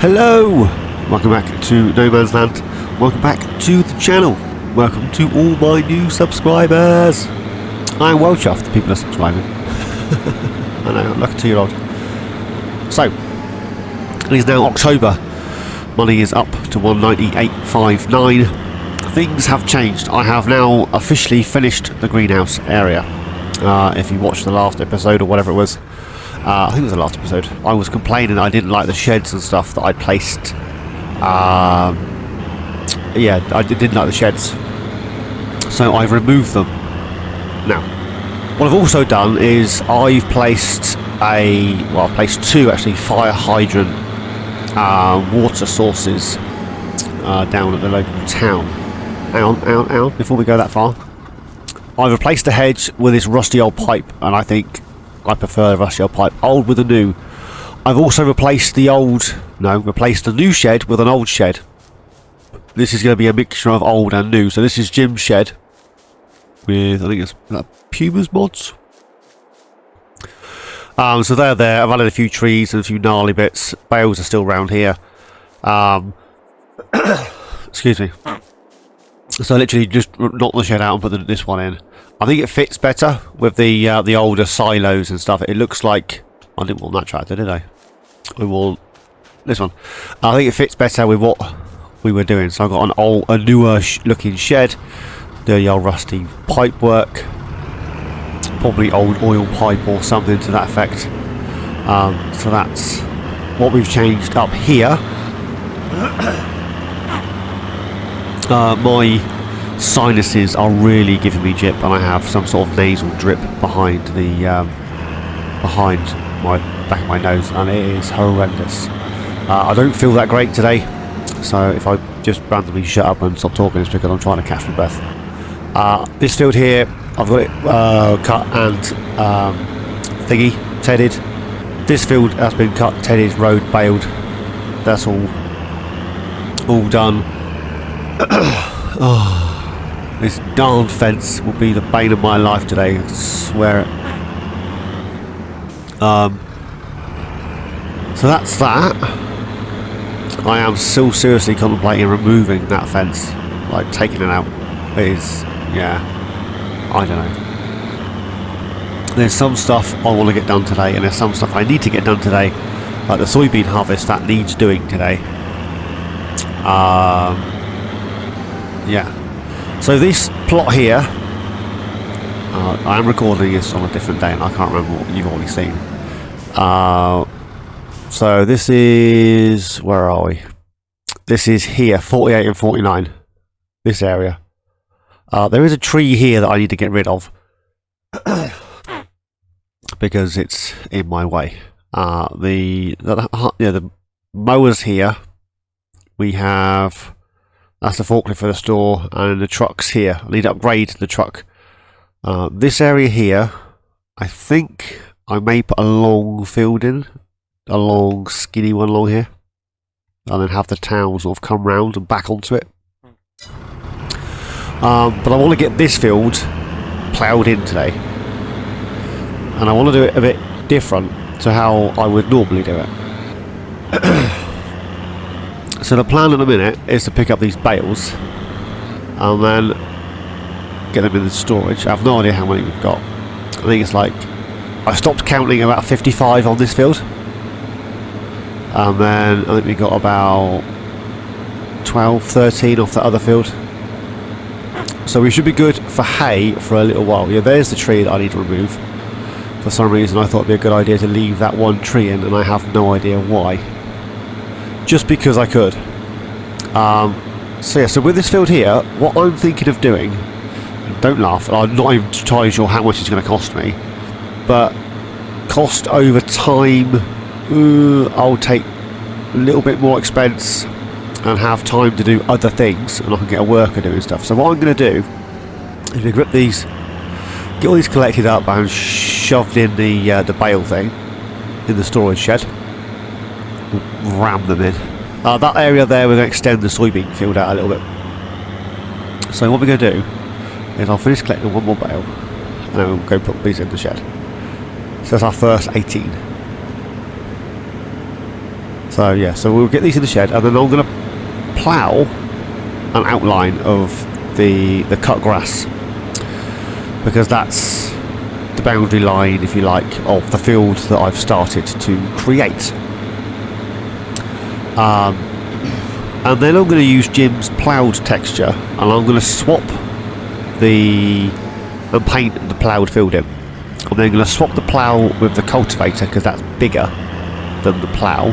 Hello! Welcome back to No Man's Land. Welcome back to the channel. Welcome to all my new subscribers. I'm well chuffed that people are subscribing. I know, I'm like a 2-year-old. So, it is now October. Money is up to 198.59. Things have changed. I have now officially finished the greenhouse area. If you watched the last episode or whatever it was, I think it was the last episode, I was complaining I didn't like the sheds and stuff that I'd placed. Yeah, I didn't like the sheds, so I've removed them. Now, what I've also done is I've placed I've placed two actually fire hydrant water sources down at the local town. Hang on, before we go that far. I've replaced the hedge with this rusty old pipe, and I think I prefer the rusty old pipe, old with the new. I've also replaced the new shed with an old shed. This is going to be a mixture of old and new. So this is Jim's shed with, I think it's Puma's mods. So they're there. I've added a few trees and a few gnarly bits. Bales are still around here. Excuse me. So I literally just knocked the shed out and put this one in. I think it fits better with the older silos and stuff. It looks like I didn't want that tractor, did I? We will this one. I think it fits better with what we were doing. So I've got a newer looking shed, dirty old rusty pipe work, probably old oil pipe or something to that effect. So that's what we've changed up here. My sinuses are really giving me jip, and I have some sort of nasal drip behind the behind my back of my nose, and it is horrendous. I don't feel that great today, so if I just randomly shut up and stop talking, it's because I'm trying to catch my breath. This field here, I've got it cut and tedded. This field has been cut, tedded, road baled. That's all done. Oh, this darn fence will be the bane of my life today, I swear it. So that's that. I am still seriously contemplating removing that fence, like taking it out. It is, yeah, I don't know. There's some stuff I want to get done today, and there's some stuff I need to get done today, like the soybean harvest that needs doing today. Yeah. So this plot here, I am recording this on a different day, and I can't remember what you've already seen. So this is, where are we? This is here, 48 and 49. This area. There is a tree here that I need to get rid of because it's in my way. The mowers here. We have. That's the forklift for the store, and the truck's here. I need to upgrade the truck. This area here, I think I may put a long field in, a long skinny one along here, and then have the town sort of come round and back onto it. But I want to get this field ploughed in today, and I want to do it a bit different to how I would normally do it. So the plan at the minute is to pick up these bales and then get them in the storage. I have no idea how many we've got. I think it's like, I stopped counting about 55 on this field, and then I think we got about 12, 13 off the other field. So we should be good for hay for a little while. Yeah, there's the tree that I need to remove. For some reason I thought it'd be a good idea to leave that one tree in, and I have no idea why. Just because I could. So yeah, so with this field here, what I'm thinking of doing, and don't laugh, I'm not even entirely sure how much it's going to cost me, but cost over time, I'll take a little bit more expense and have time to do other things, and I can get a worker doing stuff. So what I'm going to do is we grip these, get all these collected up and shoved in the bale thing in the storage shed. Ram them in. That area there, we're going to extend the soybean field out a little bit. So what we're going to do is I'll finish collecting one more bale, and then we'll go put these in the shed. So that's our first 18. So yeah, so we'll get these in the shed, and then I'm going to plough an outline of the cut grass, because that's the boundary line, if you like, of the field that I've started to create. And then I'm going to use Jim's ploughed texture, and I'm going to swap and paint the ploughed field in. I'm then going to swap the plough with the cultivator, because that's bigger than the plough,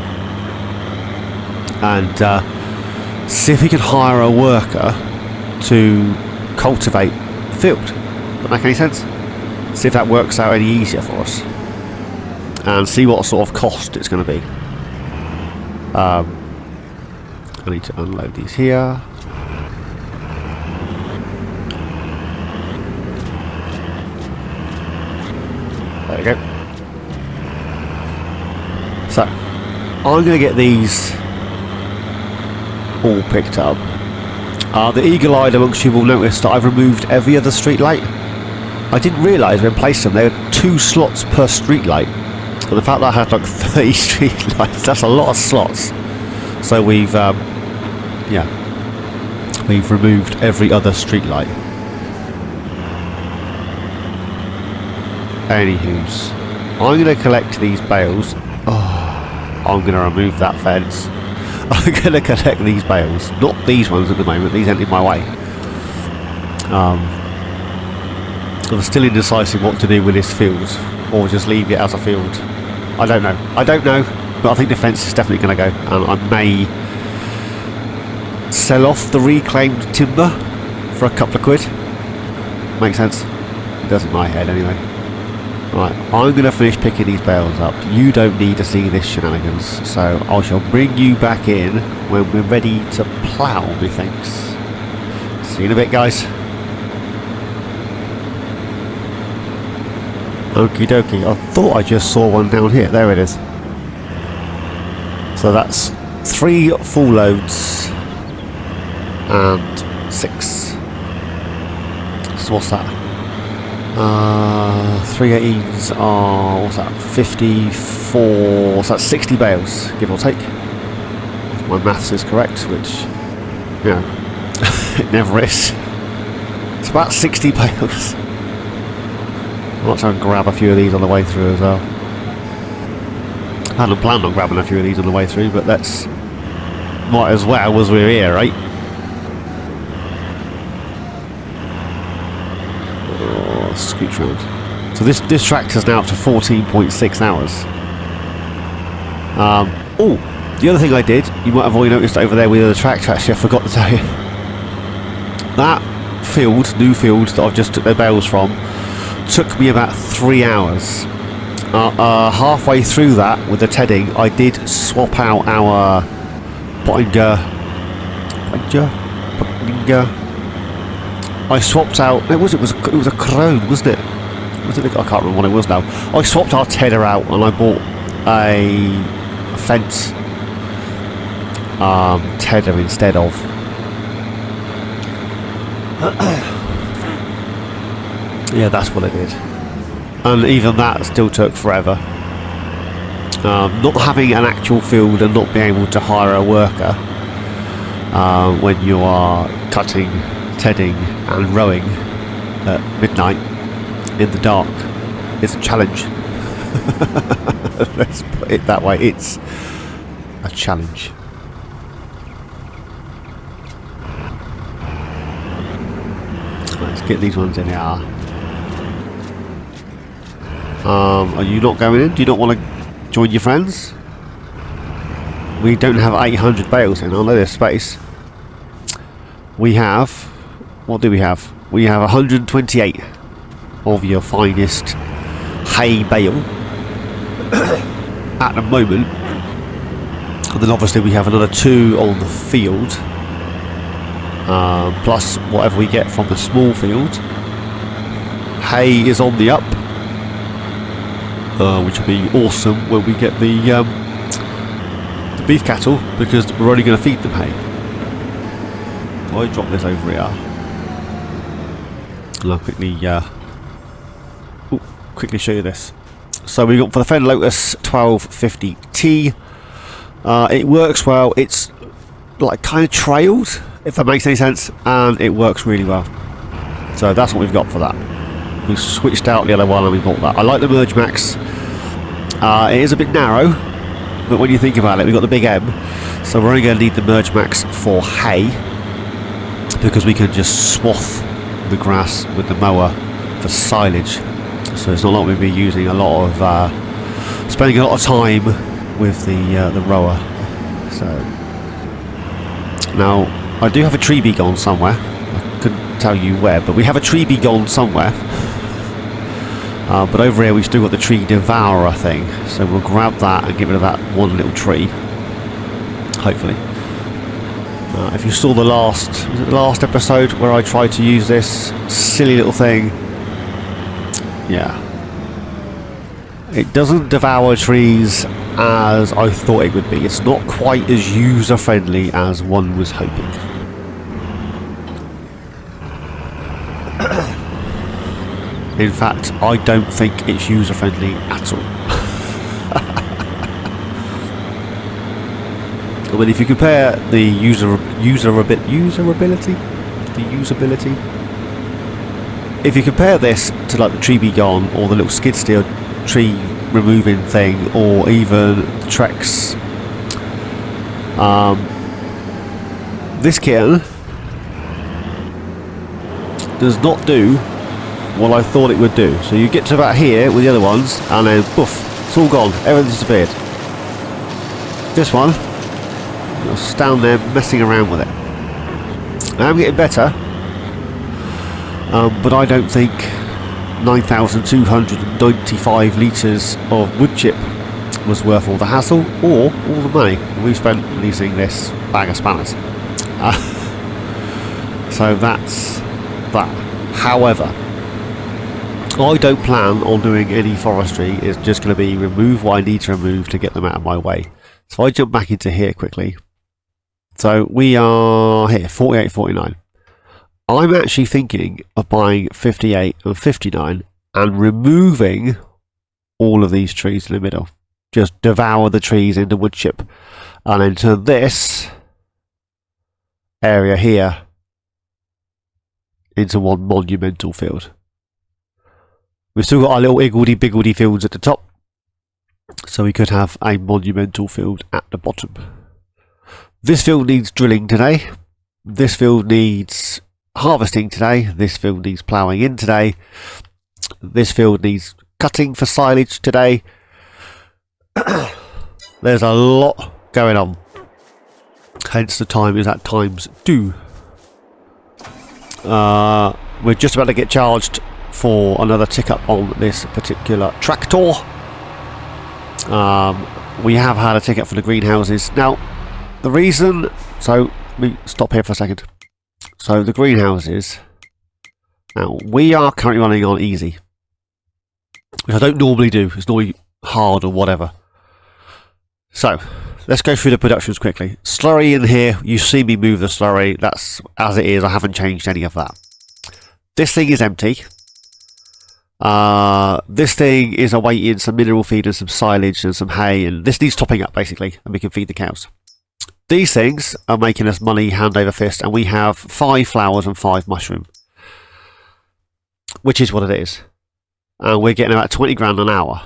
and see if we can hire a worker to cultivate the field. Does that make any sense? See if that works out any easier for us, and see what sort of cost it's going to be. I need to unload these here. There we go. So, I'm going to get these all picked up. The eagle-eyed amongst you will notice that I've removed every other street light. I didn't realise when I placed them there were 2 slots per street light. And the fact that I had like 30 street lights, that's a lot of slots. So we've removed every other street light. Anywho's, I'm going to collect these bales. Oh, I'm going to remove that fence. I'm going to collect these bales, not these ones at the moment. These ain't in my way. I'm still indecisive what to do with this field, or just leave it as a field. I don't know, but I think the fence is definitely going to go, and I may sell off the reclaimed timber for a couple of quid. Makes sense? It does in my head anyway. Right, I'm going to finish picking these bales up. You don't need to see this shenanigans, so I shall bring you back in when we're ready to plough, methinks. See you in a bit, guys. Okie dokie, I thought I just saw one down here. There it is. So that's 3 full loads and 6. So what's that? 3 18s are, what's that, 54, so that's 60 bales, give or take. If my maths is correct, which, you know, it never is. It's about 60 bales. I might try and grab a few of these on the way through as well. I hadn't planned on grabbing a few of these on the way through, but let's, might as well as we're here, right? Scooch round. So this tractor's now up to 14.6 hours. Oh, the other thing I did, you might have already noticed over there with the tractor, actually I forgot to tell you. That field, new field that I've just took the bales from, took me about 3 hours. Halfway through that, with the tedding, I did swap out our Pottinger. I swapped out. It was a crone, wasn't it? I can't remember what it was now. I swapped our tedder out and I bought a fence tedder instead of. Yeah, that's what I did. And even that still took forever. Not having an actual field and not being able to hire a worker when you are cutting, tedding and rowing at midnight in the dark is a challenge. Let's put it that way, it's a challenge. Let's get these ones in here. Are you not going in? Do you not want to join your friends? We don't have 800 bales in, although there's space. We have, what do we have? We have 128 of your finest hay bale at the moment. And then obviously we have another 2 on the field, plus whatever we get from the small field. Hay is on the up, which will be awesome when we get the beef cattle, because we're only going to feed them hay. So I drop this over here, and I'll quickly show you this. So we got for the Fenn Lotus 1250T, It works well. It's like kind of trailed, if that makes any sense, and it works really well. So that's what we've got for that. We switched out the other one and we bought that. I like the Merge Max. It is a bit narrow, but when you think about it, we've got the big M, so we're only going to need the Merge Max for hay, because we can just swath the grass with the mower for silage. So it's not like we'll be using a lot of spending a lot of time with the rower. So now I do have a tree bee gone somewhere. I couldn't tell you where, but we have a tree bee gone somewhere. But over here we've still got the tree devourer thing, so we'll grab that and get rid of that one little tree, hopefully. If you saw the last episode where I tried to use this silly little thing, yeah, it doesn't devour trees as I thought it would be. It's not quite as user friendly as one was hoping. In fact, I don't think it's user friendly at all. I mean, if you compare the usability, if you compare this to like the tree bee gone or the little skid steer tree removing thing, or even the Trex, this kitten does not do what I thought it would do. So you get to about here with the other ones, and then poof, it's all gone, everything's disappeared. This one, I'll stand there messing around with it. I am getting better, but I don't think 9,295 litres of wood chip was worth all the hassle or all the money we spent leasing this bag of spanners. So that's that. However, I don't plan on doing any forestry. It's just going to be remove what I need to remove to get them out of my way. So I jump back into here quickly. So we are here, 48, 49. I'm actually thinking of buying 58 and 59 and removing all of these trees in the middle. Just devour the trees into wood chip, and then turn this area here into one monumental field. We've still got our little iggledy-biggledy fields at the top, so we could have a monumental field at the bottom. This field needs drilling today. This field needs harvesting today. This field needs ploughing in today. This field needs cutting for silage today. There's a lot going on. Hence the time is at times 2. We're just about to get charged for another tick up on this particular tractor. We have had a ticket for the greenhouses. Now, the reason... So, let me stop here for a second. So, the greenhouses... Now, we are currently running on easy, which I don't normally do. It's normally hard or whatever. So, let's go through the productions quickly. Slurry in here. You see me move the slurry. That's as it is. I haven't changed any of that. This thing is empty. This thing is awaiting some mineral feed and some silage and some hay, and this needs topping up basically, and we can feed the cows. These things are making us money hand over fist, and we have 5 flowers and 5 mushroom, which is what it is, and we're getting about 20 grand an hour.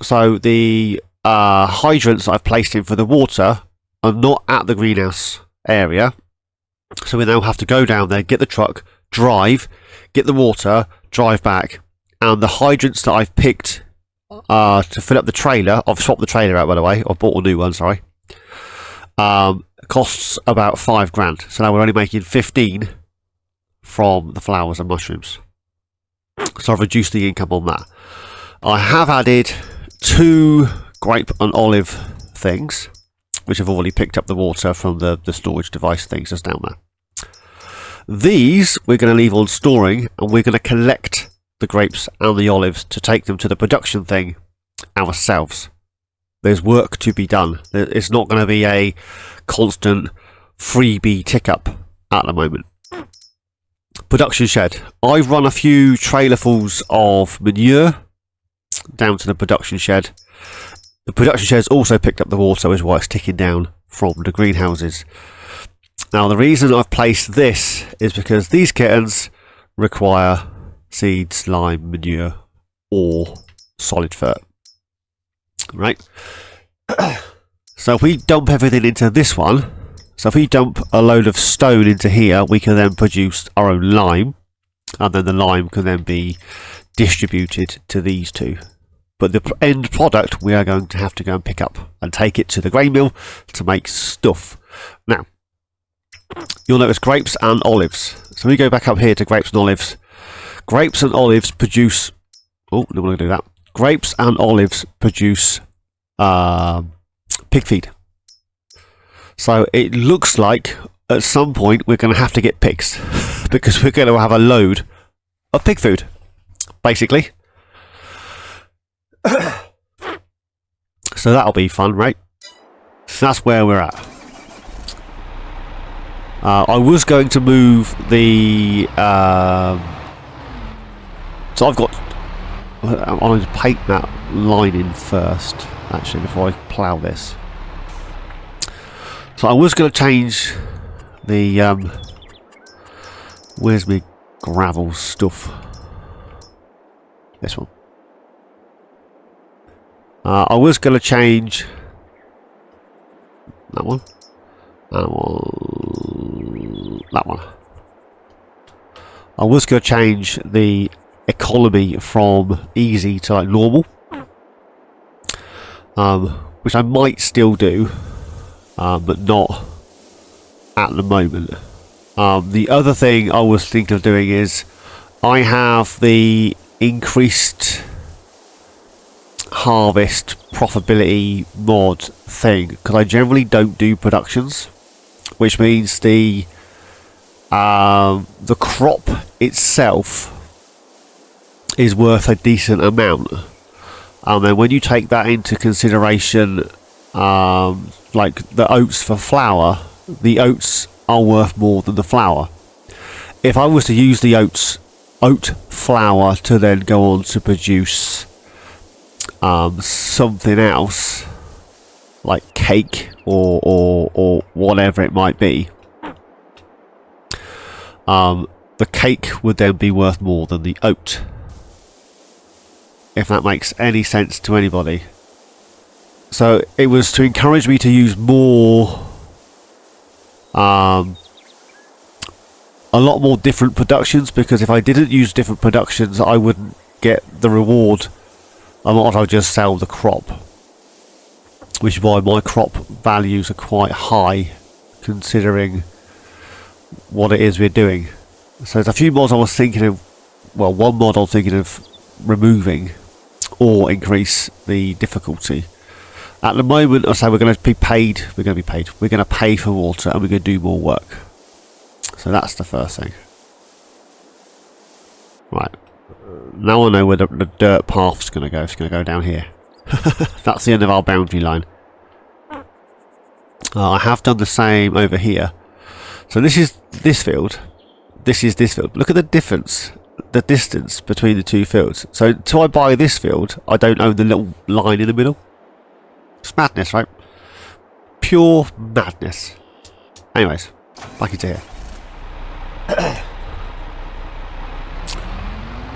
So the hydrants that I've placed in for the water are not at the greenhouse area, so we now have to go down there, get the truck, drive, get the water, drive back. And the hydrants that I've picked to fill up the trailer, I've swapped the trailer out by the way, I've bought a new one, sorry, costs about 5 grand. So now we're only making 15 from the flowers and mushrooms. So I've reduced the income on that. I have added 2 grape and olive things, which have already picked up the water from the storage device things just down there. These we're going to leave on storing, and we're going to collect the grapes and the olives to take them to the production thing ourselves. There's work to be done. It's not going to be a constant freebie tick up at the moment. Production shed. I've run a few trailerfuls of manure down to the production shed. The production sheds also picked up the water, which is why it's ticking down from the greenhouses. Now, the reason I've placed this is because these kittens require seeds, lime, manure, or solid fert. Right? So if we dump everything into this one, so if we dump a load of stone into here, we can then produce our own lime, and then the lime can then be distributed to these two. But the end product we are going to have to go and pick up and take it to the grain mill to make stuff. Now, you'll notice grapes and olives. So we go back up here to grapes and olives. Grapes and olives produce... Oh, don't want to do that. Grapes and olives produce pig feed. So it looks like at some point we're going to have to get pigs because we're going to have a load of pig food, basically. So that'll be fun, right? So that's where we're at. I was going to move the... so I've got... I'm going to paint that line in first, actually, before I plough this. So I was going to change the... where's my gravel stuff? This one. I was going to change... that one. That one. That one. I was going to change the economy from easy to like normal, which I might still do, but not at the moment. The other thing I was thinking of doing is I have the increased harvest profitability mod thing because I generally don't do productions, which means the crop itself is worth a decent amount, and then when you take that into consideration, like the oats for flour, the oats are worth more than the flour. If I was to use the oat flour to then go on to produce something else like cake or whatever it might be, the cake would then be worth more than the oat, if that makes any sense to anybody. So it was to encourage me to use more, a lot more different productions, because if I didn't use different productions I wouldn't get the reward. I might as well just sell the crop, which is why my crop values are quite high considering what it is we're doing. So there's a few mods I was thinking of, well, one mod I was thinking of removing or increase the difficulty. At the moment I say we're going to be paid, we're going to pay for water and we're going to do more work. So that's the first thing. Right, now I know where the dirt path's going to go. It's going to go down here. That's the end of our boundary line. I have done the same over here. So this is this field, this is this field. Look at the difference, the distance between the two fields. So until I buy this field, I don't own the little line in the middle. It's madness, right? Pure madness. Anyways, back into here.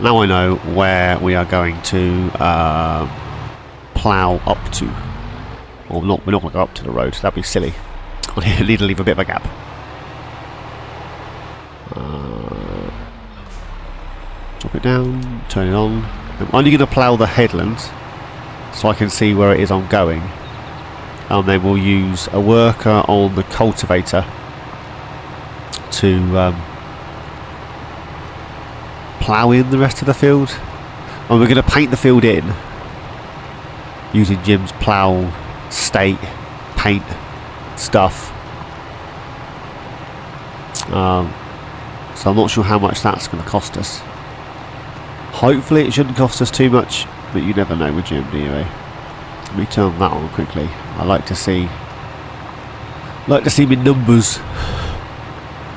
Now I know where we are going to plough up to. Or not, we're not going to go up to the road, that'd be silly. I need to leave a bit of a gap. Drop it down, turn it on. I'm only going to plough the headland so I can see where it is I'm going. And then we'll use a worker on the cultivator to plough in the rest of the field. And we're going to paint the field in using Jim's plough state paint stuff. So I'm not sure how much that's going to cost us. Hopefully it shouldn't cost us too much, but you never know with Jim, do you? Let me turn that on quickly. I like to see my numbers,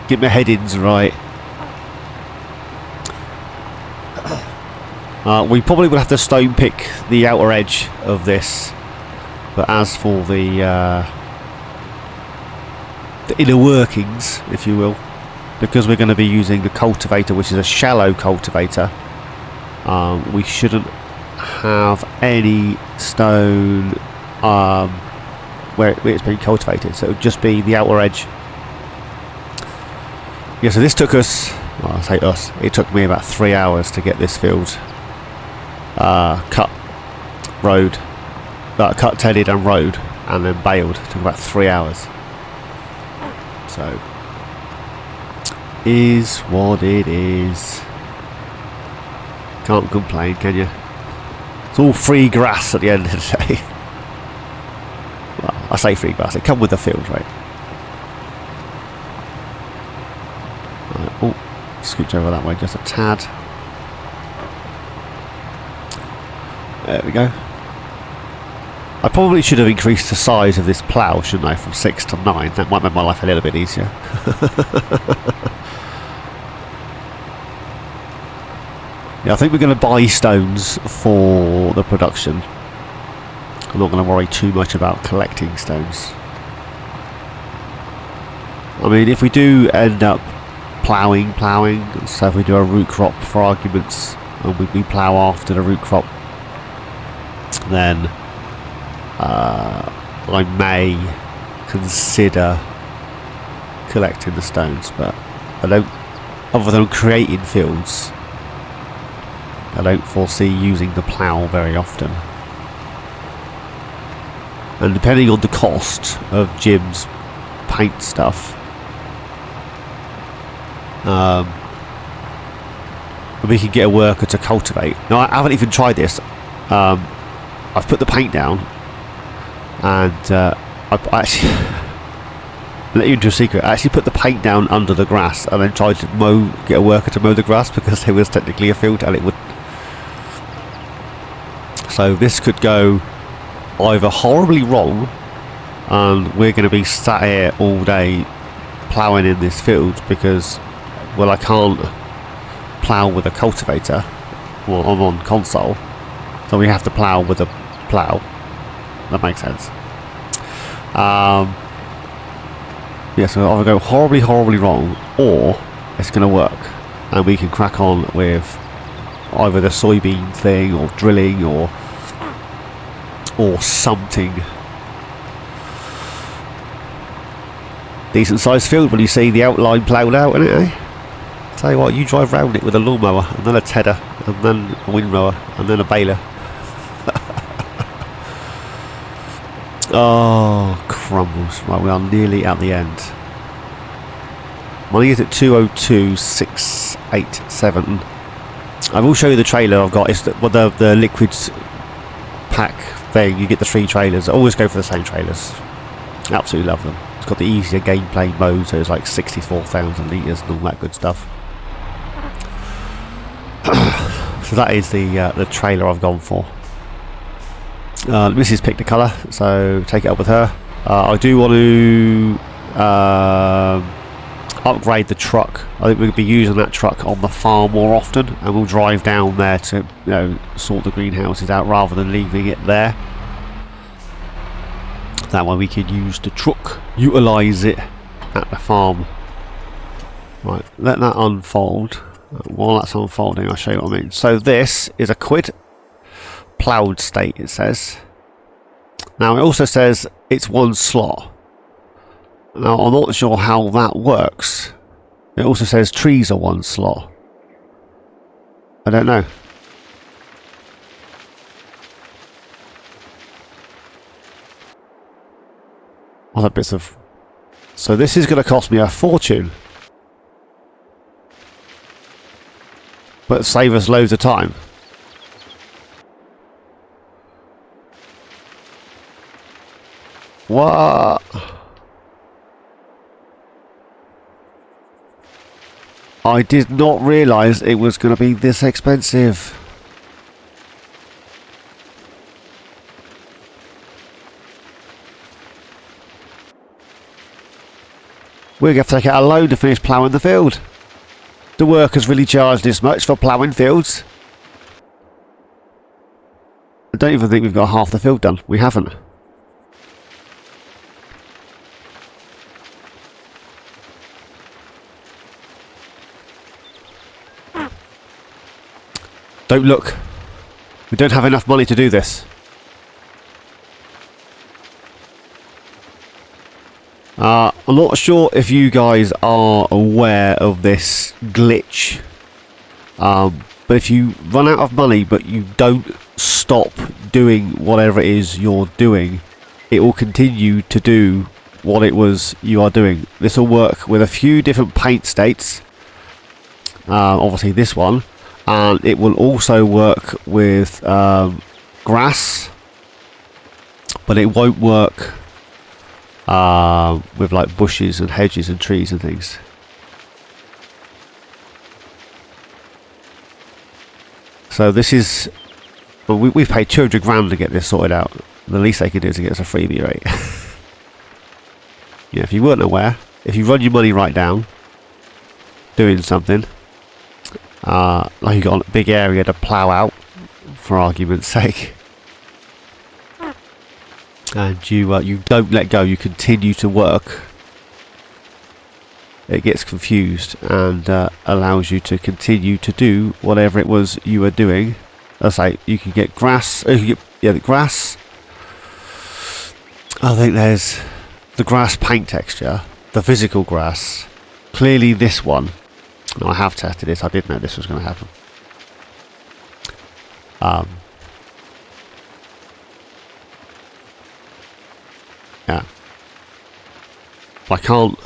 get my headings right. We probably will have to stone pick the outer edge of this But as for the inner workings, if you will, because we're going to be using the cultivator, which is a shallow cultivator, we shouldn't have any stone where it's being cultivated, so it would just be the outer edge. Yeah, so this took us, well, I say us, it took me about 3 hours to get this field cut, tedded and rowed, and then baled. It took about 3 hours. So, is what it is. Can't complain, can you? It's all free grass at the end of the day. Well, I say free grass, it comes with the field, right? Oh, scooch over that way just a tad. There we go. I probably should have increased the size of this plough, shouldn't I, from 6 to 9. That might make my life a little bit easier. Yeah, I think we're going to buy stones for the production. I'm not going to worry too much about collecting stones. I mean, if we do end up ploughing, so if we do a root crop for arguments, and we plough after the root crop, then I may consider collecting the stones, but I don't, other than creating fields, I don't foresee using the plough very often. And depending on the cost of Jim's paint stuff, we can get a worker to cultivate. Now, I haven't even tried this. I've put the paint down, and I actually let you into a secret. I actually put the paint down under the grass and then tried to get a worker to mow the grass, because there was technically a field and it would. So this could go either horribly wrong, and we're going to be sat here all day ploughing in this field because, well, I can't plough with a cultivator. Well, I'm on console, so we have to plough with a plough. That makes sense. Yeah, so either go horribly wrong, or it's going to work, and we can crack on with either the soybean thing, or drilling, or something. Decent sized field when you see the outline ploughed out, isn't it, eh? Tell you what, you drive round it with a lawnmower, and then a tedder, and then a windmower, and then a baler. Oh, crumbles. Right, we are nearly at the end. Money is at 202,687. I will show you the trailer I've got. It's the liquids pack thing. You get the 3 trailers. I always go for the same trailers. Absolutely love them. It's got the easier gameplay mode, so it's like 64,000 litres and all that good stuff. So that is the trailer I've gone for. Mrs. picked a colour, so take it up with her. I do want to upgrade the truck. I think we'll be using that truck on the farm more often, and we'll drive down there to, sort the greenhouses out rather than leaving it there. That way we can use the truck, utilise it at the farm. Right, let that unfold. While that's unfolding, I'll show you what I mean. So this is a quid ploughed state, it says. Now it also says it's 1 slot. Now I'm not sure how that works. It also says trees are 1 slot. I don't know. Other bits of. So this is going to cost me a fortune, but save us loads of time. What? I did not realise it was going to be this expensive. We're going to have to take out a loan to finish ploughing the field. The workers really charged this much for ploughing fields. I don't even think we've got half the field done. We haven't. Don't look. We don't have enough money to do this. I'm not sure if you guys are aware of this glitch. But if you run out of money but you don't stop doing whatever it is you're doing, it will continue to do what it was you are doing. This will work with a few different paint states. Obviously this one. And it will also work with grass. But it won't work with like bushes and hedges and trees and things. So this is, well, we've paid 200 grand to get this sorted out. The least they could do is to get us a freebie rate. Yeah, if you weren't aware, if you run your money right down doing something, like you got a big area to plough out, for argument's sake, and you don't let go, you continue to work, it gets confused and allows you to continue to do whatever it was you were doing. Let's say you can get grass. You can get, the grass. I think there's the grass paint texture, the physical grass. Clearly, this one. Now, I have tested this. I didn't know this was going to happen. Yeah. I can't.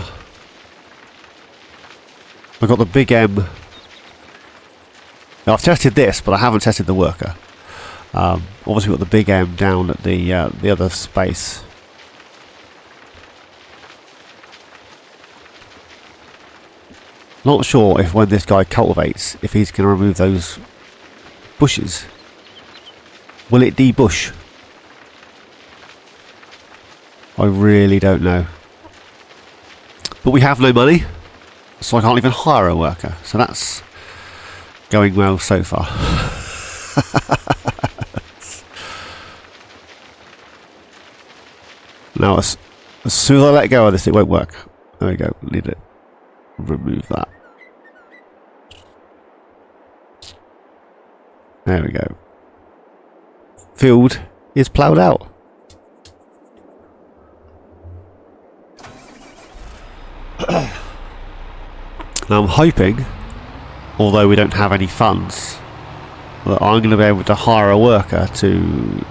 I've got the big M. Now, I've tested this, but I haven't tested the worker. Obviously, we've got the big M down at the other space. Not sure if when this guy cultivates, if he's going to remove those bushes. Will it debush? I really don't know. But we have no money, so I can't even hire a worker. So that's going well so far. Now, as soon as I let go of this, it won't work. There we go. Need it. Remove that. There we go. Field is ploughed out. Now I'm hoping, although we don't have any funds, that I'm going to be able to hire a worker to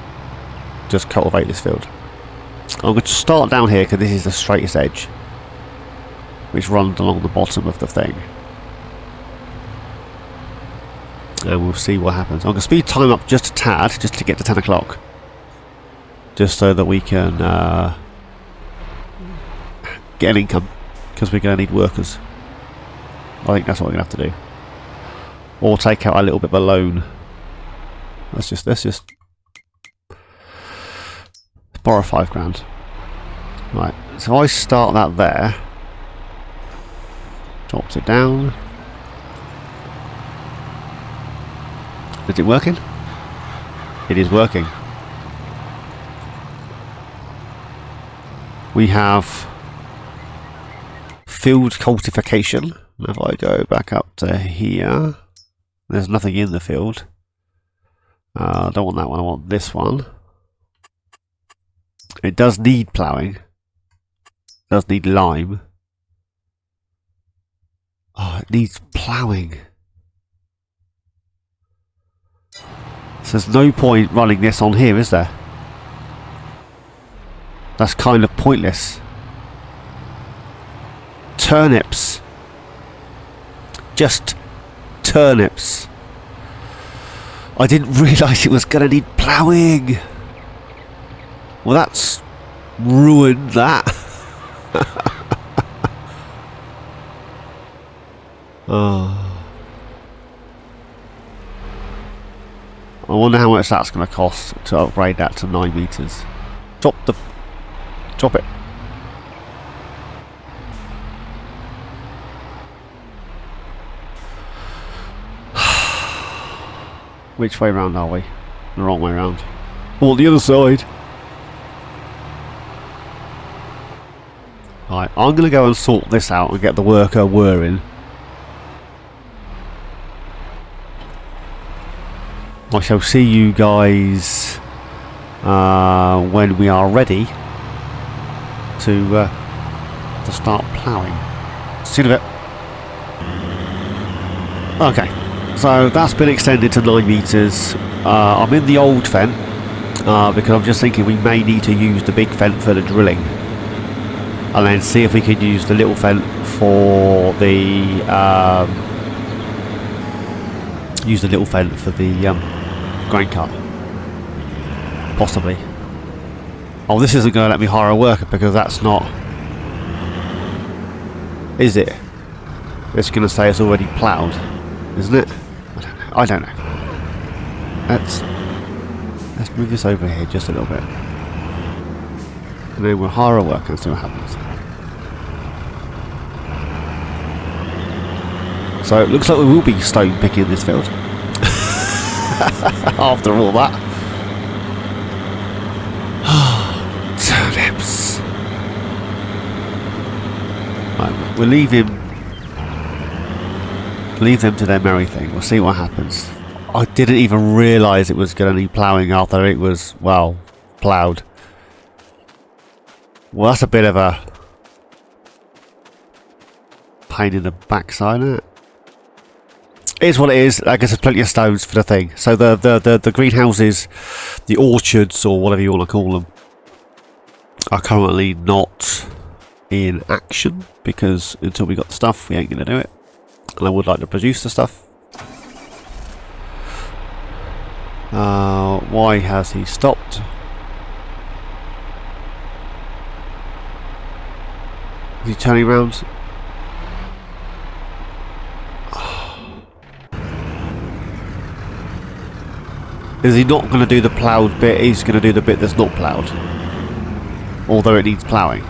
just cultivate this field. I'm going to start down here because this is the straightest edge, which runs along the bottom of the thing. And we'll see what happens. I'm going to speed time up just a tad, just to get to 10 o'clock. Just so that we can get an income, because we're going to need workers. I think that's what we're going to have to do. Or take out a little bit of a loan. Let's just borrow 5 grand. Right, so I start that there. Drops it down. Is it working? It is working. We have field cultification. If I go back up to here, there's nothing in the field. I don't want that one, I want this one. It does need ploughing. It does need lime. Oh, it needs ploughing. So there's no point running this on here, is there? That's kind of pointless. Turnips. Just turnips. I didn't realise it was going to need ploughing. Well, that's ruined that. Oh. I wonder how much that's going to cost to upgrade that to 9 meters. Drop it. Which way round are we? The wrong way round. Or the other side. Right, I'm going to go and sort this out and get the worker whirring. I shall see you guys when we are ready to start ploughing. See you in a bit. Okay, so that's been extended to 9 meters. I'm in the old Fen because I'm just thinking we may need to use the big Fen for the drilling, and then see if we can use the little Fen for the grain cart, possibly. Oh, this isn't going to let me hire a worker because that's not, is it? It's going to say it's already ploughed, isn't it? I don't know. Let's move this over here just a little bit, and then we'll hire a worker and see what happens. So it looks like we will be stone picking this field after all that. Turnips. Right, we'll leave them to their merry thing. We'll see what happens. I didn't even realise it was going to need ploughing after it was, well, ploughed. Well, that's a bit of a pain in the backside, isn't it? It is what it is. I guess there's plenty of stones for the thing. So the greenhouses, the orchards, or whatever you want to call them, are currently not in action because until we got the stuff, we ain't going to do it. And I would like to produce the stuff. Why has he stopped? Is he turning around? Is he not going to do the ploughed bit? He's going to do the bit that's not ploughed, although it needs ploughing.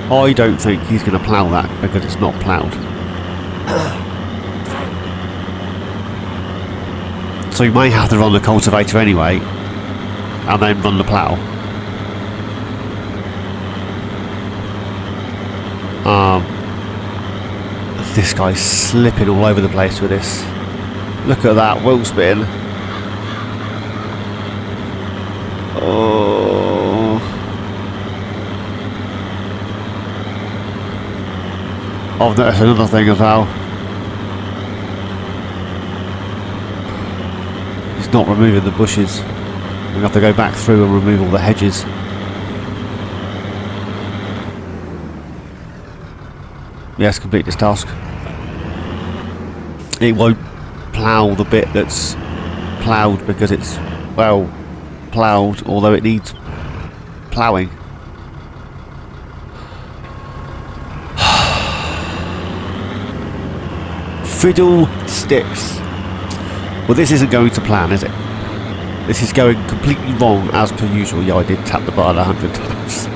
I don't think he's going to plough that because it's not ploughed. So he may have to run the cultivator anyway and then run the plough. This guy's slipping all over the place with this. Look at that wheel spin. Oh. Oh, that's another thing as well. He's not removing the bushes. We have to go back through and remove all the hedges. Yes, complete this task. It won't plough the bit that's ploughed because it's, well, ploughed, although it needs ploughing. Fiddle sticks. Well, this isn't going to plan, is it? This is going completely wrong as per usual. Yeah, I did tap the button 100 times.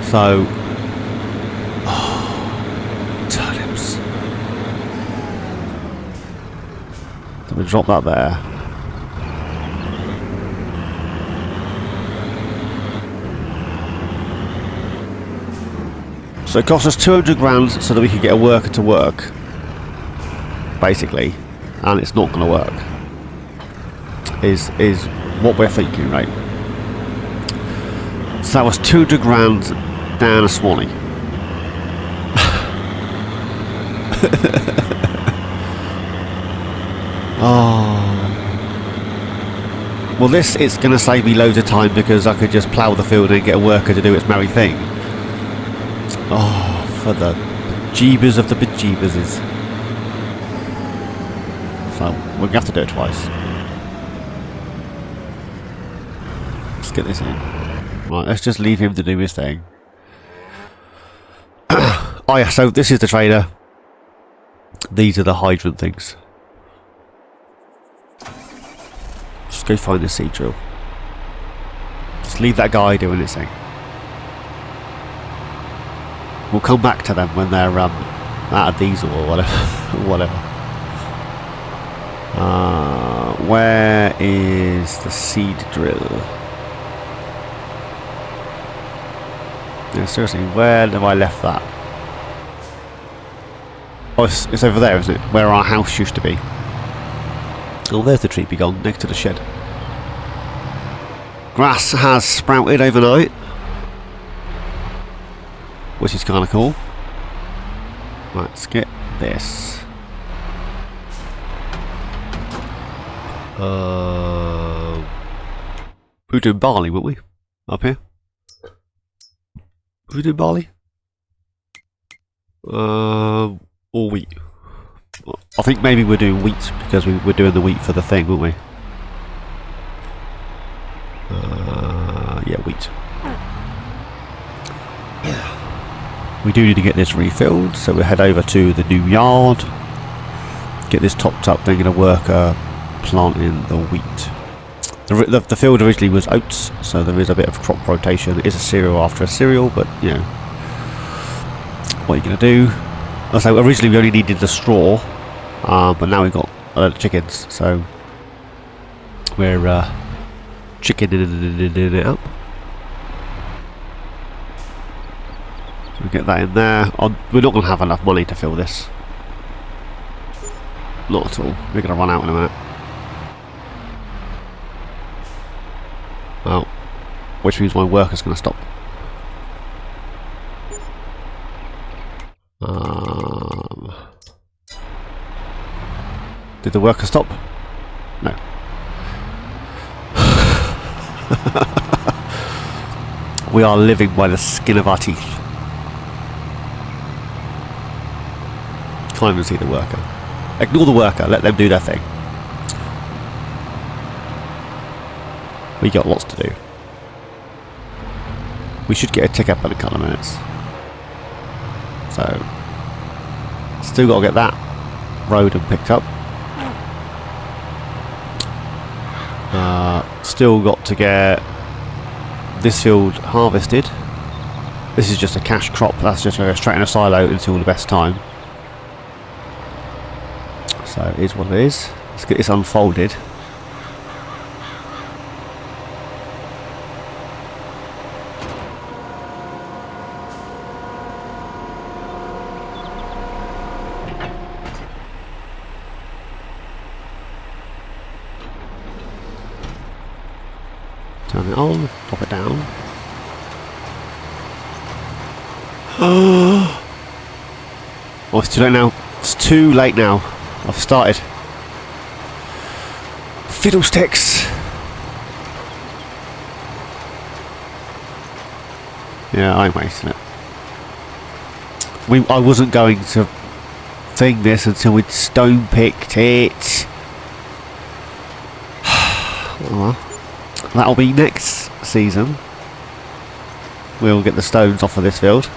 So, turnips. So we drop that there. So it costs us 200 grand so that we can get a worker to work, basically, and it's not going to work. Is what we're thinking, right? So that was 200 grand down a Swanee. Oh. Well, this is going to save me loads of time because I could just plough the field and get a worker to do its merry thing. Oh, for the bejeebers of the bejeeberses. So, we're going to have to do it twice. Let's get this in. Right, let's just leave him to do his thing. Oh yeah, so this is the trader. These are the hydrant things. Just go find the seed drill. Just leave that guy doing his thing. We'll come back to them when they're out of diesel or whatever. Where is the seed drill? Yeah, seriously, where have I left that? Oh, it's over there, isn't it? Where our house used to be. Oh, there's the tree begun, next to the shed. Grass has sprouted overnight, which is kind of cool. Right, let's get this. We were doing barley, weren't we? Up here? Were we doing barley? Or wheat? I think maybe we're doing wheat because we're doing the wheat for the thing, weren't we? Yeah, wheat. We do need to get this refilled, so we'll head over to the new yard. Get this topped up, then get a worker planting the wheat. The field originally was oats, so there is a bit of crop rotation. It is a cereal after a cereal, but you know, what are you going to do? So originally we only needed the straw, but now we've got chickens, so we're chickening it up. So we get that in there. We're not going to have enough money to fill this. Not at all. We're going to run out in a minute. Well, which means my worker's going to stop. Did the worker stop? No. We are living by the skin of our teeth. Can't even see the worker. Ignore the worker, let them do their thing. We got lots to do. We should get a tick up in a couple of minutes. So, still got to get that road and picked up. Still got to get this field harvested. This is just a cash crop. That's just going to go straight in a silo until the best time. So it is what it is. Let's get this unfolded. Turn it on, pop it down. Oh, it's too late now. It's too late now. I've started. Fiddlesticks. Yeah, I'm wasting it. I wasn't going to thing this until we'd stone picked it. Well, that'll be next season. We'll get the stones off of this field.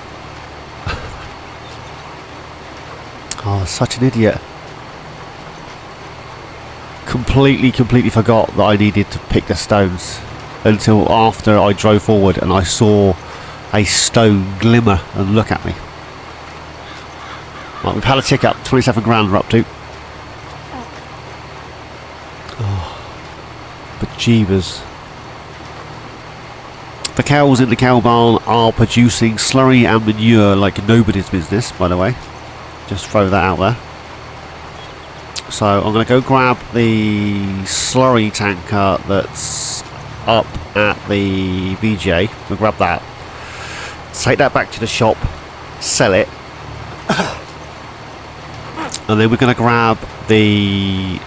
Oh, such an idiot. Completely forgot that I needed to pick the stones until after I drove forward and I saw a stone glimmer and look at me. Right, we've had a tick up, 27 grand we're up to. Oh, but jeebus. The cows in the cow barn are producing slurry and manure like nobody's business, by the way. Just throw that out there. So I'm going to go grab the slurry tanker that's up at the BJ. We'll grab that. Take that back to the shop. Sell it. And then we're going to grab the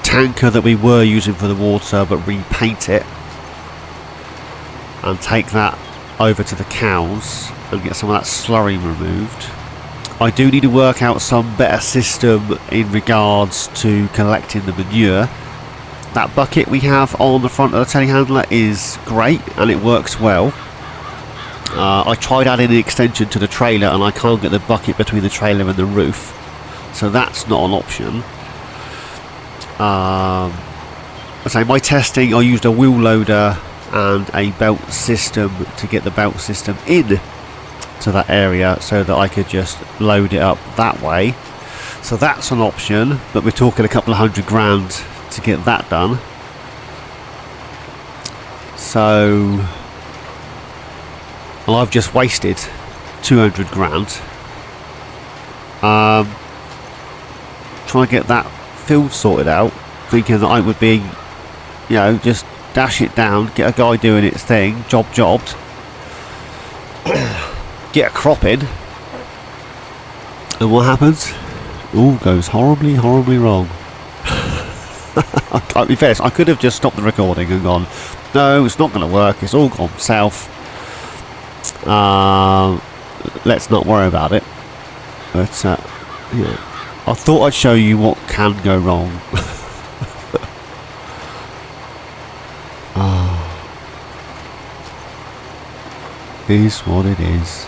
tanker that we were using for the water but repaint it. And take that over to the cows and get some of that slurry removed. I do need to work out some better system in regards to collecting the manure. That bucket we have on the front of the telehandler is great and it works well. I tried adding an extension to the trailer and I can't get the bucket between the trailer and the roof, so that's not an option. So my testing, I used a wheel loader and a belt system to get the belt system in to that area so that I could just load it up that way. So that's an option, but we're talking a couple of $100 grand to get that done. Well, I've just wasted 200 grand trying to get that field sorted out, thinking that I would be, you know, just dash it down, get a guy doing its thing, jobbed, get a crop in, and what happens? All goes horribly wrong. I'll be fair, I could have just stopped the recording and gone, no, it's not going to work, it's all gone south, let's not worry about it. But yeah, I thought I'd show you what can go wrong. Is what it is.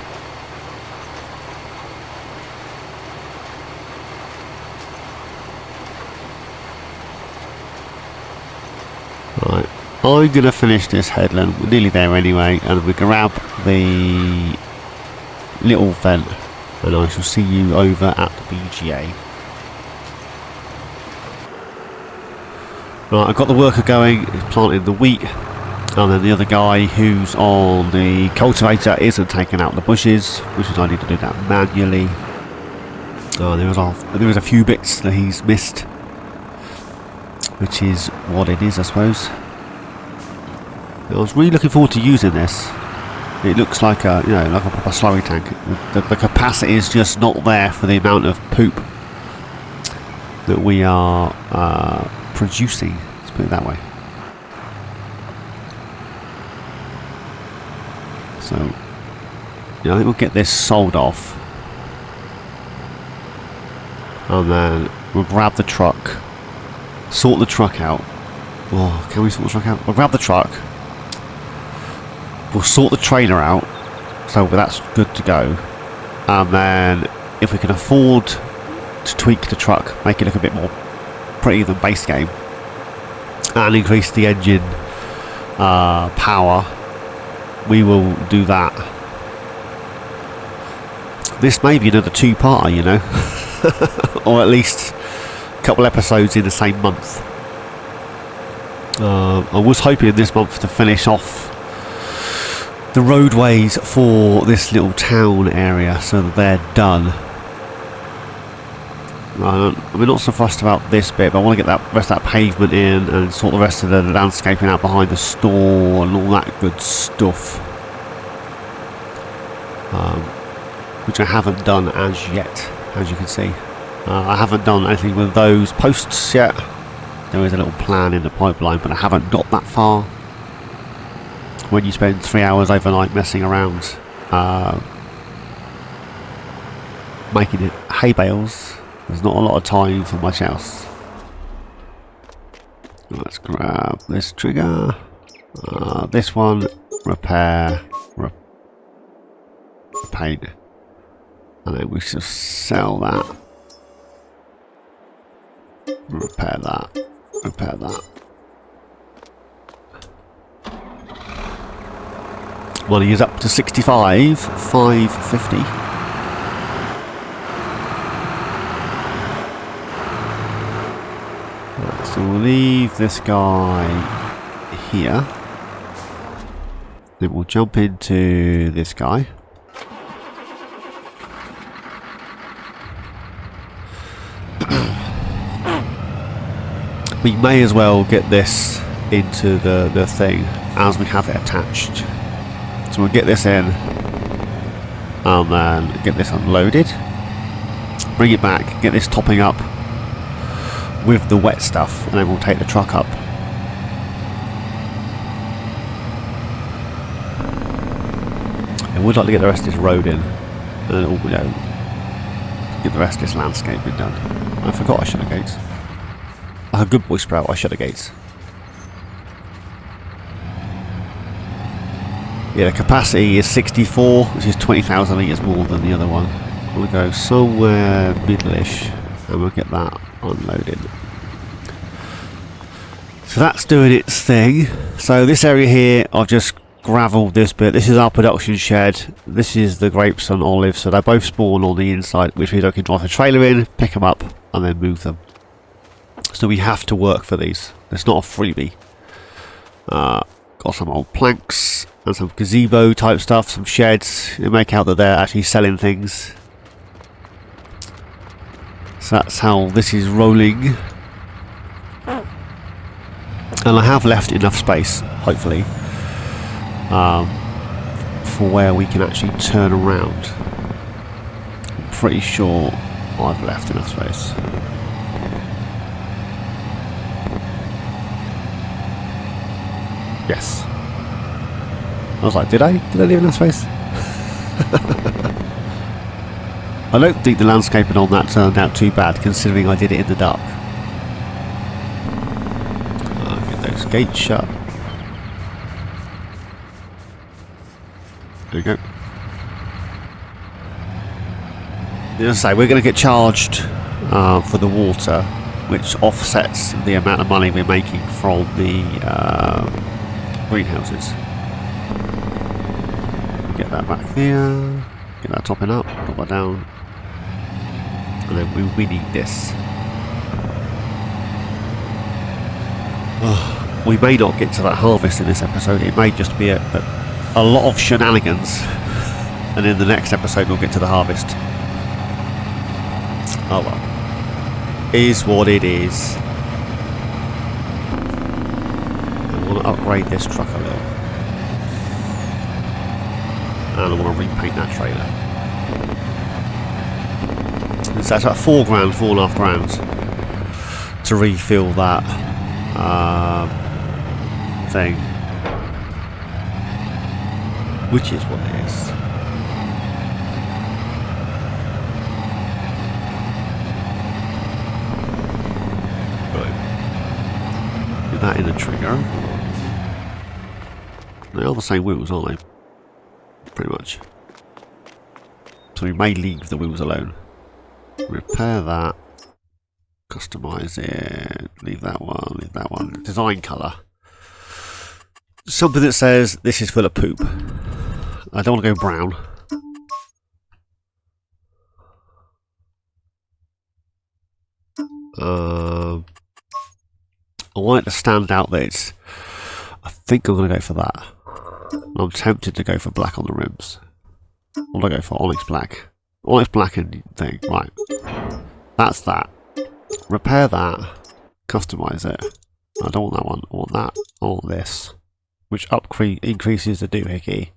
Right, I'm going to finish this headland. We're nearly there anyway, and we grab the little vent, and I shall see you over at the BGA. Right, I've got the worker going, he's planting the wheat, and then the other guy who's on the cultivator isn't taking out the bushes, which is I need to do that manually. There is a few bits that he's missed, which is what it is, I suppose. I was really looking forward to using this. It looks like a, you know, like a proper slurry tank. The capacity is just not there for the amount of poop that we are producing. Let's put it that way. So, you know, I think we'll get this sold off, and then we'll grab the truck, sort the truck out. Oh, can we sort the truck out? We'll grab the truck. We'll sort the trailer out, so that's good to go. And then, if we can afford to tweak the truck, make it look a bit more pretty than base game, and increase the engine power, we will do that. This may be another two-parter, you know, or at least a couple episodes in the same month. I was hoping this month to finish off the roadways for this little town area so that they're done. I'm not so fussed about this bit, but I want to get that rest of that pavement in and sort the rest of the landscaping out behind the store and all that good stuff, which I haven't done as yet, as you can see. I haven't done anything with those posts yet. There is a little plan in the pipeline, but I haven't got that far. When you spend 3 hours overnight messing around making it hay bales, there's not a lot of time for much else. Let's grab this trigger, this one, repair, paint, and then we shall sell that, repair that. Money is up to 65,550. Right, so we'll leave this guy here. Then we'll jump into this guy. We may as well get this into the thing as we have it attached. So we'll get this in and then get this unloaded, bring it back, get this topping up with the wet stuff, and then we'll take the truck up. I would like to get the rest of this road in, and then, you know, get the rest of this landscaping done. I forgot I shut the gates. Like a good boy Sprout, I shut the gates. Yeah, the capacity is 64, which is 20,000 litres more than the other one. We'll go somewhere middle-ish, and we'll get that unloaded. So that's doing its thing. So this area here, I've just gravelled this bit. This is our production shed. This is the grapes and olives, so they both spawn on the inside, which means I can drive a trailer in, pick them up, and then move them. So we have to work for these. It's not a freebie. Got some old planks and some gazebo type stuff, some sheds. You make out that they're actually selling things. So that's how this is rolling. And I have left enough space, hopefully, for where we can actually turn around. I'm pretty sure I've left enough space. Yes. I was like, did I leave enough space? I don't think the landscaping on that turned out too bad, considering I did it in the dark. I'll get those gates shut. There we go. As I say, we're going to get charged for the water, which offsets the amount of money we're making from the greenhouses. Get that back there. Get that topping up. Drop that down. And then we need this. Oh, we may not get to that harvest in this episode. It may just be a lot of shenanigans. And in the next episode we'll get to the harvest. Oh well. Is what it is. I want to upgrade this truck a little. And I want to repaint that trailer. So that's about £4 grand, £4.5 grand to refill that thing, which is what it is. Right, get that in the trigger. They are the same wheels, aren't they? Pretty much. So we may leave the wheels alone. Repair that. Customize it. Leave that one. Leave that one. Design colour. Something that says this is full of poop. I don't want to go brown. I want it to stand out that it's... I think I'm going to go for that. I'm tempted to go for black on the rims. What do I go for? Onyx black. Onyx black and thing. Right. That's that. Repair that. Customize it. I don't want that one. I want that. I want this. Which increases the doohickey.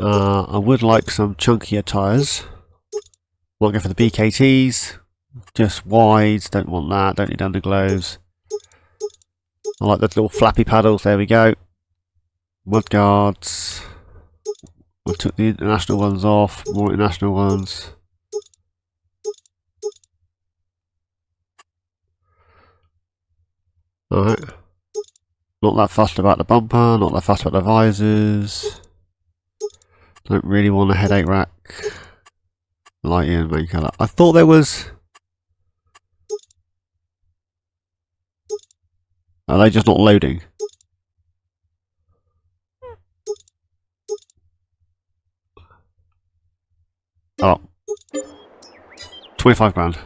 I would like some chunkier tyres. Might go for the BKTs. Just wides. Don't want that. Don't need underglows. I like the little flappy paddles. There we go. Mud guards. I took the international ones off. More international ones. Alright. Not that fussed about the bumper. Not that fussed about the visors. Don't really want a headache rack. Light in main colour. I thought there was... Are they just not loading? Oh. 25 grand.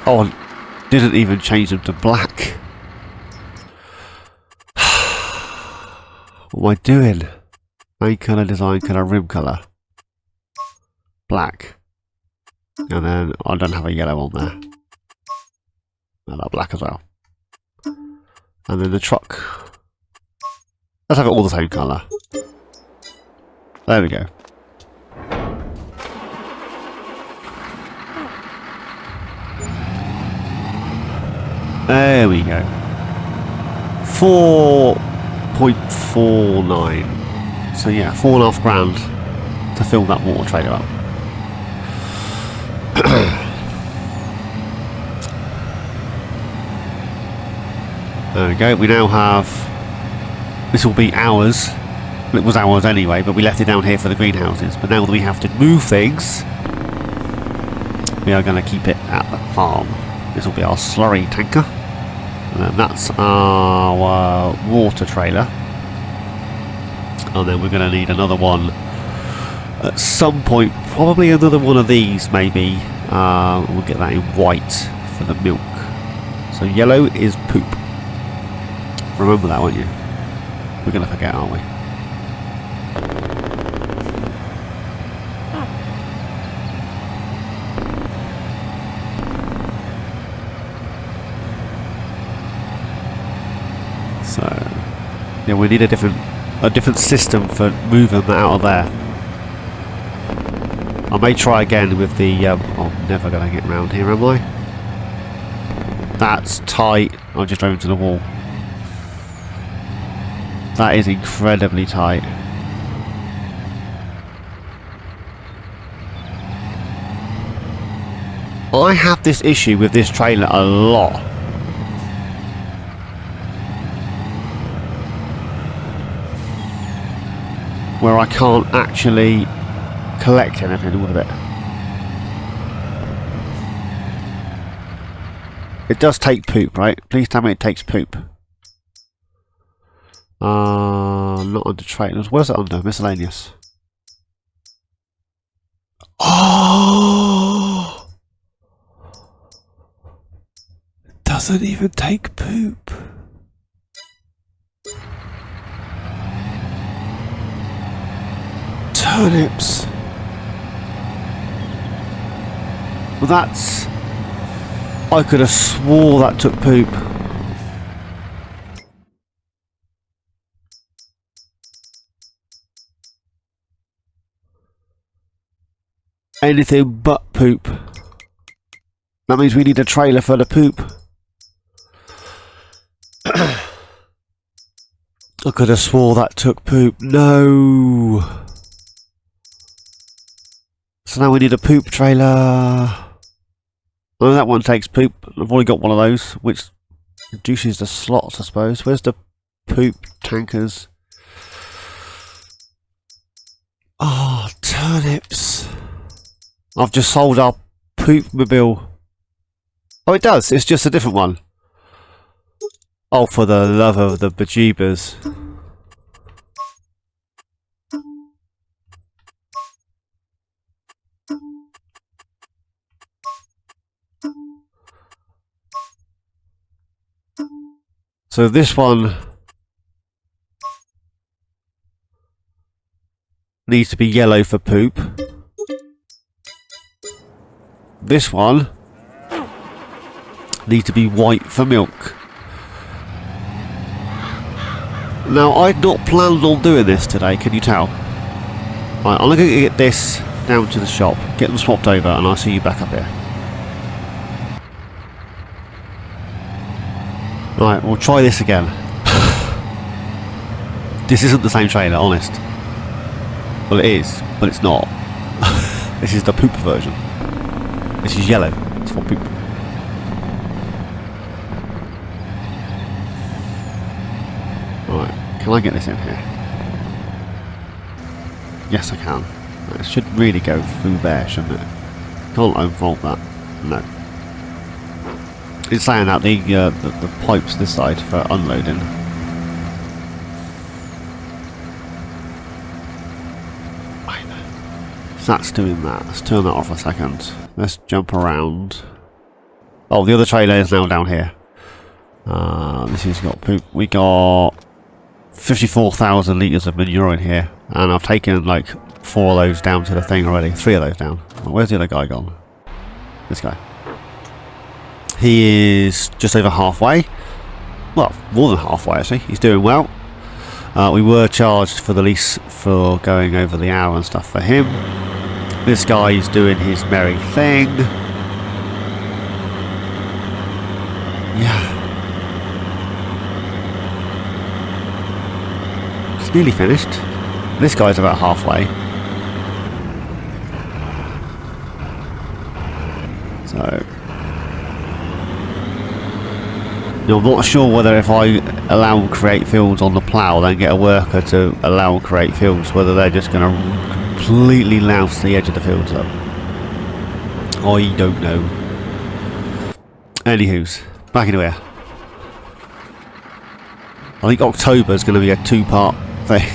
Oh, I didn't even change them to black. What am I doing? Main colour, design colour, rim colour. Black. And then I don't have a yellow on there. And that black as well. And then the truck. Let's have it all the same colour. There we go. There we go. 4.49. So yeah, 4.5 grand to fill that water trailer up. There we go. We now have. This will be ours. It was ours anyway, but we left it down here for the greenhouses. But now that we have to move things, we are going to keep it at the farm. This will be our slurry tanker. And then that's our water trailer. And then we're going to need another one at some point. Probably another one of these, maybe. We'll get that in white for the milk. So yellow is poop. Remember that, won't you? We're going to forget, aren't we? So, yeah, we need a different system for moving that out of there. I may try again with the. I'm never going to get round here, am I? That's tight. I just drove into the wall. That is incredibly tight. I have this issue with this trailer a lot. Where I can't actually collect anything with it. It does take poop, right? Please tell me it takes poop. Not under trailers. Where's it under? Miscellaneous. Oh! It doesn't even take poop. Turnips. Well, that's... I could have swore that took poop. Anything but poop. That means we need a trailer for the poop. I could have swore that took poop. No. So now we need a poop trailer. Oh, that one takes poop. I've already got one of those, which reduces the slots, I suppose. Where's the poop tankers? Oh, turnips. I've just sold our poop mobile. Oh, it does. It's just a different one. Oh, for the love of the bejeebers. So this one needs to be yellow for poop. This one needs to be white for milk. Now, I'd not planned on doing this today, can you tell? Right, I'm going to get this down to the shop, get them swapped over, and I'll see you back up here. Right, we'll try this again. This isn't the same trailer, honest. Well, it is, but it's not. This is the poop version. This is yellow. It's for poop. Right, can I get this in here? Yes, I can. It should really go through there, shouldn't it? Can't unfold that. No. It's saying that the pipes this side for unloading. So that's doing that. Let's turn that off a second. Let's jump around. Oh, the other trailer is now down here. This has got poop. We got 54,000 litres of manure in here, and I've taken like 4 of those down to the thing already. 3 of those down. Where's the other guy gone? This guy. He is just over halfway. Well, more than halfway actually. He's doing well. We were charged for the lease for going over the hour and stuff for him. This guy is doing his merry thing. Yeah. It's nearly finished. This guy's about halfway. So... I'm not sure whether if I allow create fields on the plough, then get a worker to allow create fields, whether they're just going to completely louse the edge of the fields up. I don't know. Anywho's, back into here. I think October's going to be a 2-part thing.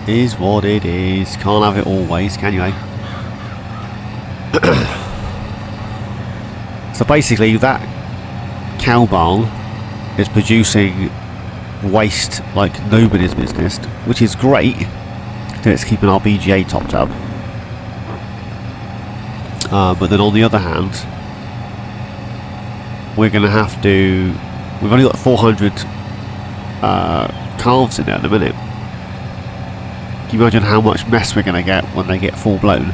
Is what it is. Can't have it always, can you, eh? So basically that cow barn is producing waste like nobody's business, which is great because it's keeping our BGA topped up. But then on the other hand, we're going to have to... We've only got 400 calves in there at the minute. Can you imagine how much mess we're going to get when they get full blown?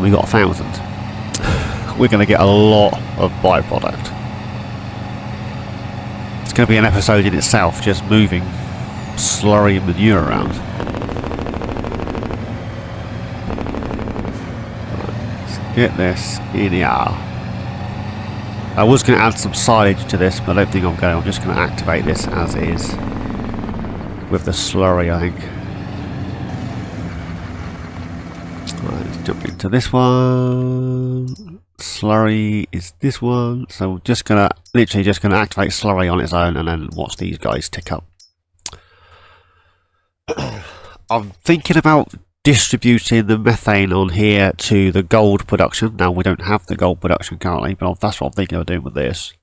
We got 1,000. We're going to get a lot of byproduct. It's going to be an episode in itself, just moving slurry and manure around. Let's get this in here. I was going to add some silage to this, but I don't think I'm going. I'm just going to activate this as is with the slurry, I think. Right, let's jump into this one. Slurry is this one, so we're just going to literally just going to activate slurry on its own and then watch these guys tick up. I'm thinking about distributing the methane on here to the gold production. Now we don't have the gold production currently, but that's what I'm thinking of doing with this.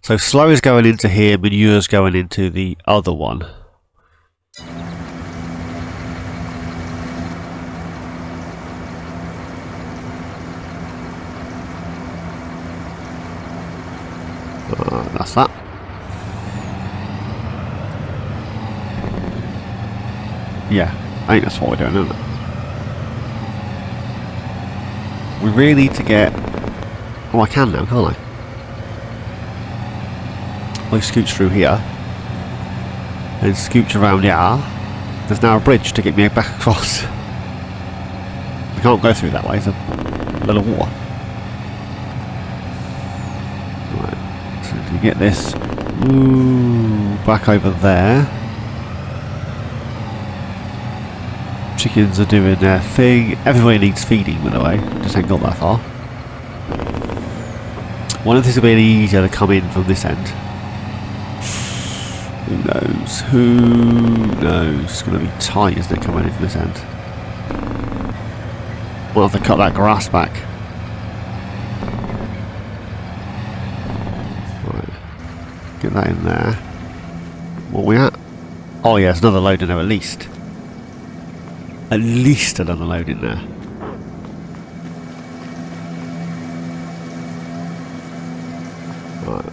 So slurry is going into here, manure is going into the other one. That's that. Yeah, I think that's what we're doing, isn't it? We really need to get... Oh, I can now, can't I? I scooch through here and scooch around here. There's now a bridge to get me back across. We can't go through that way, there's a lot of water. Right, so to get this back over there. Chickens are doing their thing. Everybody needs feeding, by the way. Just ain't got that far. One of these will be easier to come in from this end. Who knows? Who knows? It's going to be tight, isn't it, coming in from this end? We'll have to cut that grass back. Right. Get that in there. What are we at? Oh yeah, there's another load in there at least. At least another load in there. Right.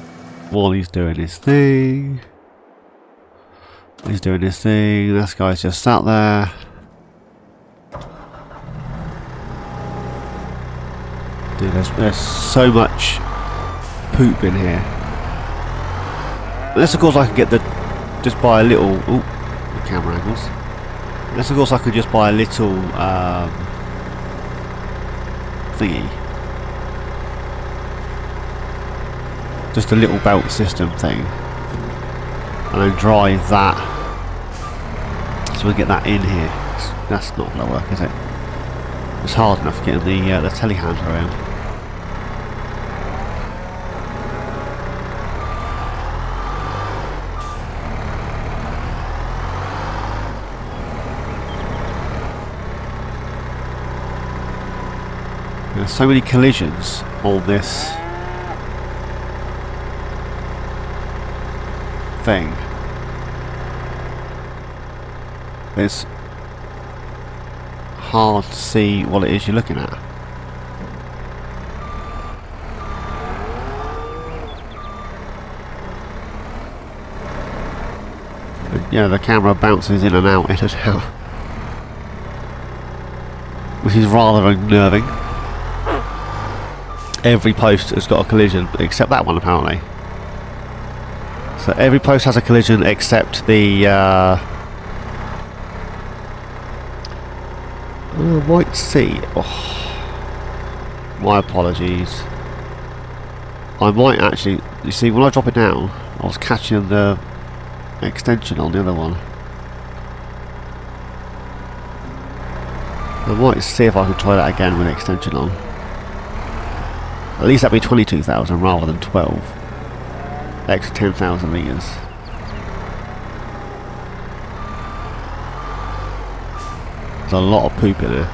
Wally's doing his thing. He's doing his thing. This guy's just sat there. Dude, there's so much poop in here. Unless of course I can get the... just buy a little... Ooh, the camera angles. Unless of course I could just buy a little thingy. Just a little belt system thing. And then drive that. So we get that in here. That's not going to work, is it? It's hard enough getting the telehandler around. There's so many collisions on this thing. It's hard to see what it is you're looking at. But, yeah, the camera bounces in and out, which is rather unnerving. Every post has got a collision except that one apparently. So every post has a collision except the white sea. Oh, my apologies. I might actually, you see, when I drop it down, I was catching the extension on the other one. I might see if I can try that again with the extension on. At least that'd be 22,000 rather than 12. Extra 10,000 litres. There's a lot of poop in there.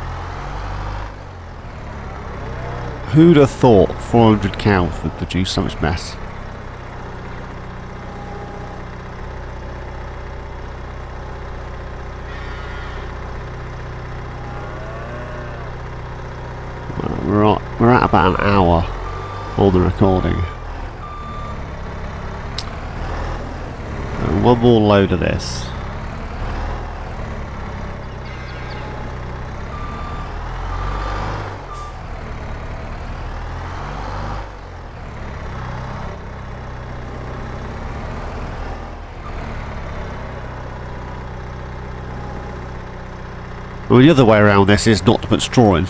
Who'd have thought 400 cows would produce so much mess? Well, we're at about an hour on the recording. One more load of this. Well, the other way around this is not to put straw in,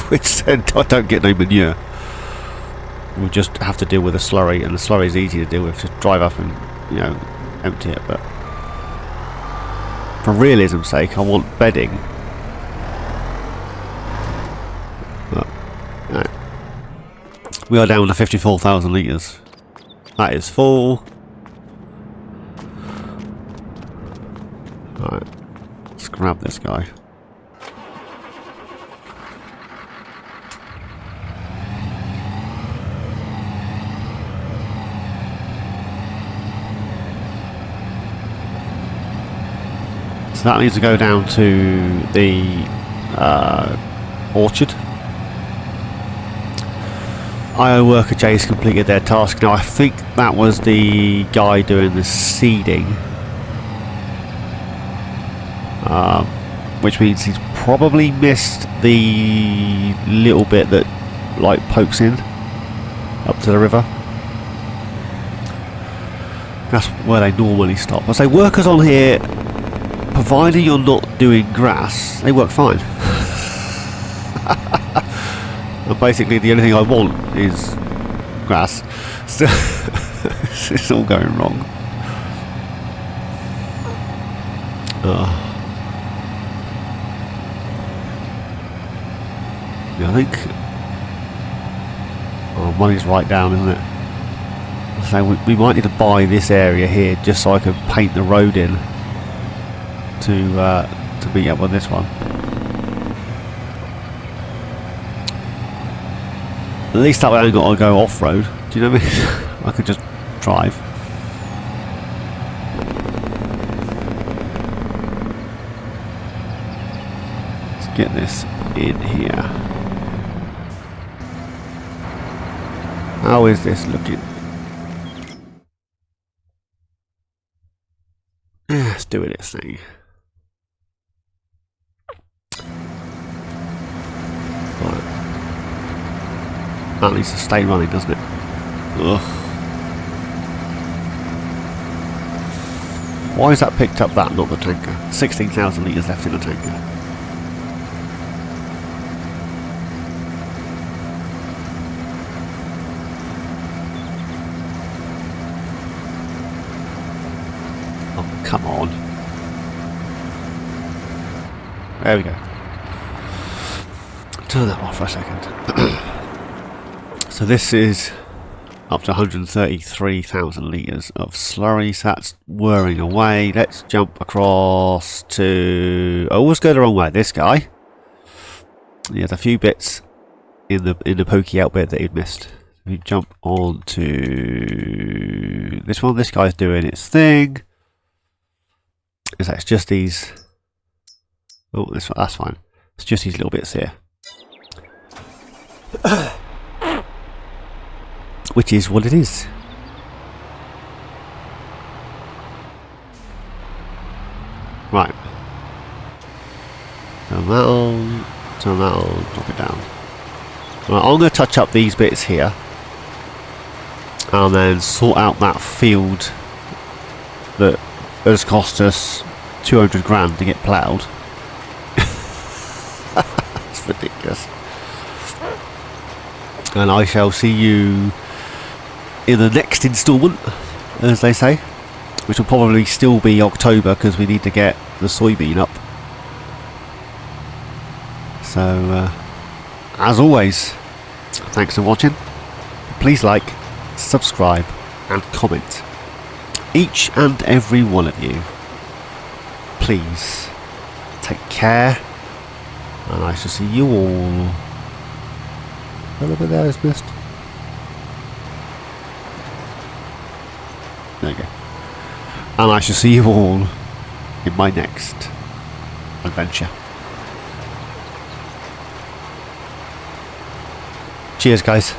which then I don't get no manure. We'll just have to deal with the slurry, and the slurry is easy to deal with. Just drive up and, you know, empty it. But for realism's sake, I want bedding. But, no. We are down to 54,000 litres. That is full. Right. Let's grab this guy. So that needs to go down to the orchard. IO worker J's completed their task. Now I think that was the guy doing the seeding. Which means he's probably missed the little bit that like pokes in up to the river. That's where they normally stop. I say workers on here, provided you're not doing grass, they work fine. And basically the only thing I want is grass. So it's all going wrong. Yeah, I think money's right down, isn't it? So we might need to buy this area here just so I can paint the road in to meet up with this one. At least that way I ain't got to go off road. Do you know what I mean? I could just drive. Let's get this in here. How is this looking? Let's do it this thing. Right. That needs to stay running, doesn't it? Ugh. Why has that picked up that, not the tanker? 16,000 litres left in the tanker. Come on. There we go. Turn that off for a second. So this is up to 133,000 litres of slurry, so that's whirring away. Let's jump across to... I always go the wrong way. This guy. There's a few bits in the pokey out bit that he'd missed. We jump on to this one. This guy's doing its thing. It's just these. Oh, that's fine. It's just these little bits here, which is what it is. Right. Turn that on. Turn that on. Drop it down. Right, I'm going to touch up these bits here, and then sort out that field that has cost us 200 grand to get ploughed. It's ridiculous. And I shall see you in the next instalment, as they say, which will probably still be October because we need to get the soybean up. So, as always, thanks for watching. Please like, subscribe and comment. Each and every one of you. Please take care, and I shall see you all A little bit there is missed. There you go. And I shall see you all in my next adventure. Cheers, guys.